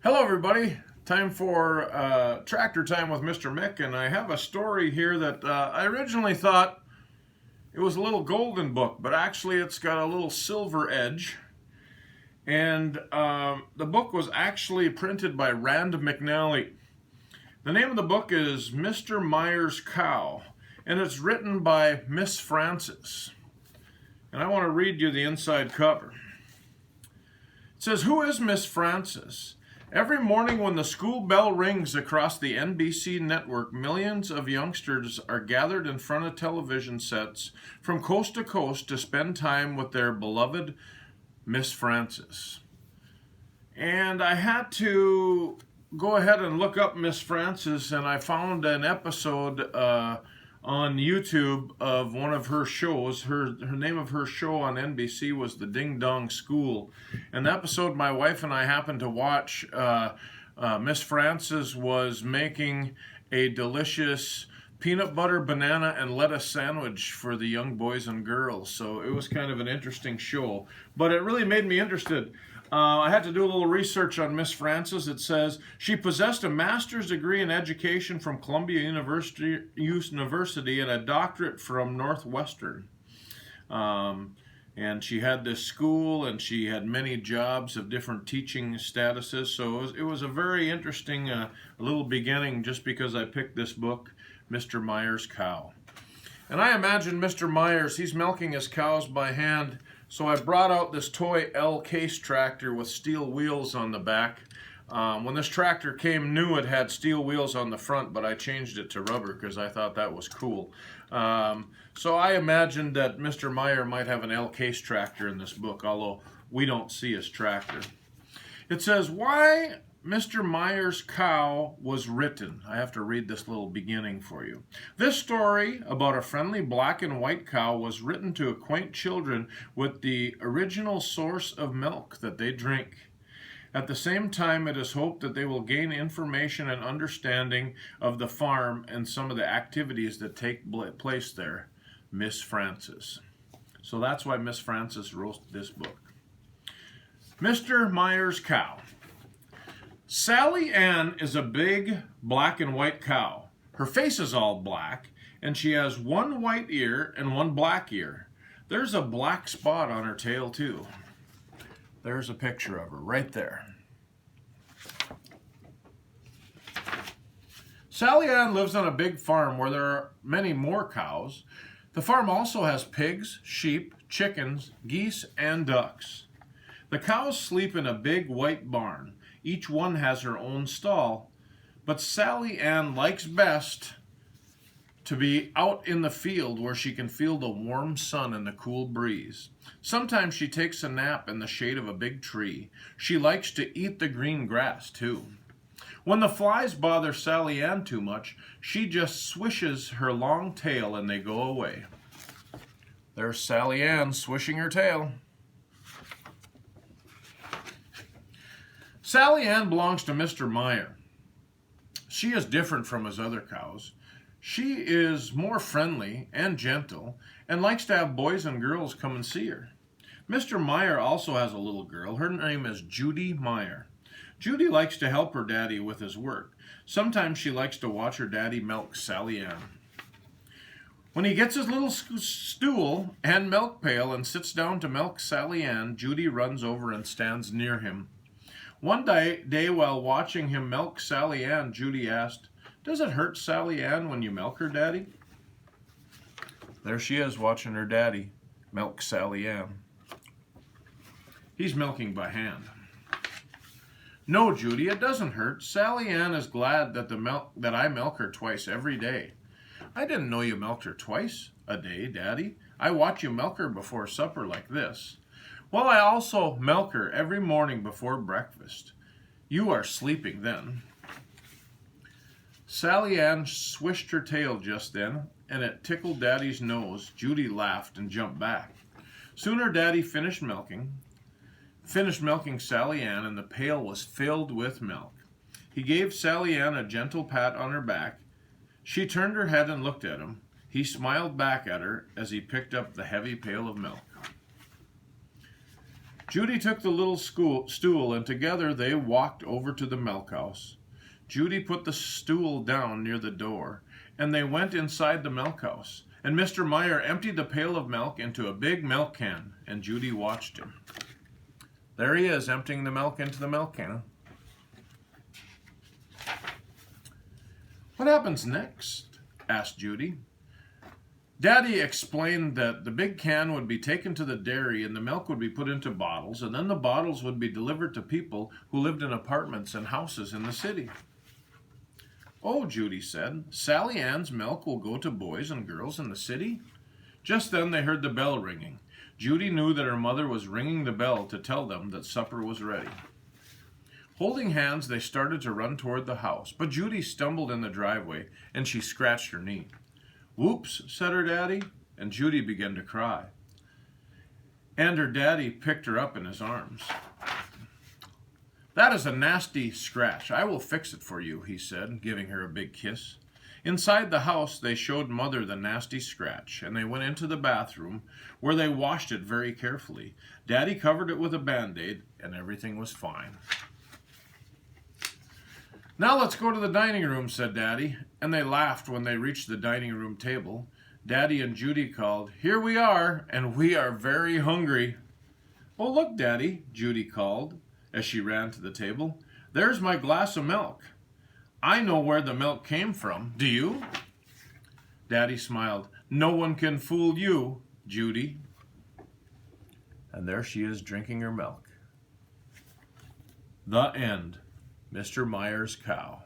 Hello everybody, time for Tractor Time with Mr. Mick, and I have a story here that I originally thought it was a little golden book, but actually it's got a little silver edge. And the book was actually printed by Rand McNally. The name of the book is Mr. Meyers Cow, and it's written by Miss Frances. And I want to read you the inside cover. It says, "Who is Miss Frances? Every morning when the school bell rings across the NBC network, millions of youngsters are gathered in front of television sets from coast to coast to spend time with their beloved Miss Frances." And I had to go ahead and look up Miss Frances, and I found an episode on YouTube of one of her shows. Her name of her show on NBC was The Ding Dong School. And the episode my wife and I happened to watch, Miss Frances was making a delicious peanut butter, banana, and lettuce sandwich for the young boys and girls. So it was kind of an interesting show. But it really made me interested. I had to do a little research on Miss Frances. It says she possessed a master's degree in education from Columbia University and a doctorate from Northwestern. And she had this school, and she had many jobs of different teaching statuses. So it was a very interesting little beginning, just because I picked this book, Mr. Meyers Cow. And I imagine Mr. Meyers, he's milking his cows by hand. So I brought out this toy L case tractor with steel wheels on the back. When this tractor came new, it had steel wheels on the front, but I changed it to rubber because I thought that was cool. So I imagined that Mr. Meyer might have an L case tractor in this book, although we don't see his tractor. It says, why Mr. Meyers Cow was written. I have to read this little beginning for you. This story about a friendly black and white cow was written to acquaint children with the original source of milk that they drink. At the same time, it is hoped that they will gain information and understanding of the farm and some of the activities that take place there. Miss Frances. So that's why Miss Frances wrote this book. Mr. Meyers Cow. Sally Ann is a big black and white cow. Her face is all black, and she has one white ear and one black ear. There's a black spot on her tail, too. There's a picture of her right there. Sally Ann lives on a big farm where there are many more cows. The farm also has pigs, sheep, chickens, geese, and ducks. The cows sleep in a big white barn. Each one has her own stall, but Sally Ann likes best to be out in the field where she can feel the warm sun and the cool breeze. Sometimes she takes a nap in the shade of a big tree. She likes to eat the green grass, too. When the flies bother Sally Ann too much, she just swishes her long tail and they go away. There's Sally Ann swishing her tail. Sally Ann belongs to Mr. Meyer. She is different from his other cows. She is more friendly and gentle and likes to have boys and girls come and see her. Mr. Meyer also has a little girl. Her name is Judy Meyer. Judy likes to help her daddy with his work. Sometimes she likes to watch her daddy milk Sally Ann. When he gets his little stool and milk pail and sits down to milk Sally Ann, Judy runs over and stands near him. One day while watching him milk Sally Ann, Judy asked, "Does it hurt Sally Ann when you milk her, Daddy?" There she is watching her daddy milk Sally Ann. He's milking by hand. "No, Judy, it doesn't hurt. Sally Ann is glad that I milk her twice every day." "I didn't know you milked her twice a day, Daddy. I watch you milk her before supper like this." "Well, I also milk her every morning before breakfast. You are sleeping then." Sally Ann swished her tail just then, and it tickled Daddy's nose. Judy laughed and jumped back. Soon her daddy finished milking Sally Ann, and the pail was filled with milk. He gave Sally Ann a gentle pat on her back. She turned her head and looked at him. He smiled back at her as he picked up the heavy pail of milk. Judy took the little stool, and together they walked over to the milk house. Judy put the stool down near the door, and they went inside the milk house. And Mr. Meyer emptied the pail of milk into a big milk can, and Judy watched him. There he is, emptying the milk into the milk can. What happens next? Asked Judy. Daddy explained that the big can would be taken to the dairy and the milk would be put into bottles, and then the bottles would be delivered to people who lived in apartments and houses in the city. Oh, Judy said, Sally Ann's milk will go to boys and girls in the city? Just then they heard the bell ringing. Judy knew that her mother was ringing the bell to tell them that supper was ready. Holding hands, they started to run toward the house, but Judy stumbled in the driveway and she scratched her knee. Whoops, said her daddy, and Judy began to cry. And her daddy picked her up in his arms. That is a nasty scratch. I will fix it for you, he said, giving her a big kiss. Inside the house, they showed Mother the nasty scratch, and they went into the bathroom, where they washed it very carefully. Daddy covered it with a Band-Aid, and everything was fine. Now let's go to the dining room, said Daddy, and they laughed when they reached the dining room table. Daddy and Judy called, Here we are, and we are very hungry. Oh, look, Daddy, Judy called as she ran to the table. There's my glass of milk. I know where the milk came from. Do you? Daddy smiled. No one can fool you, Judy. And there she is drinking her milk. The end. Mr. Meyers Cow.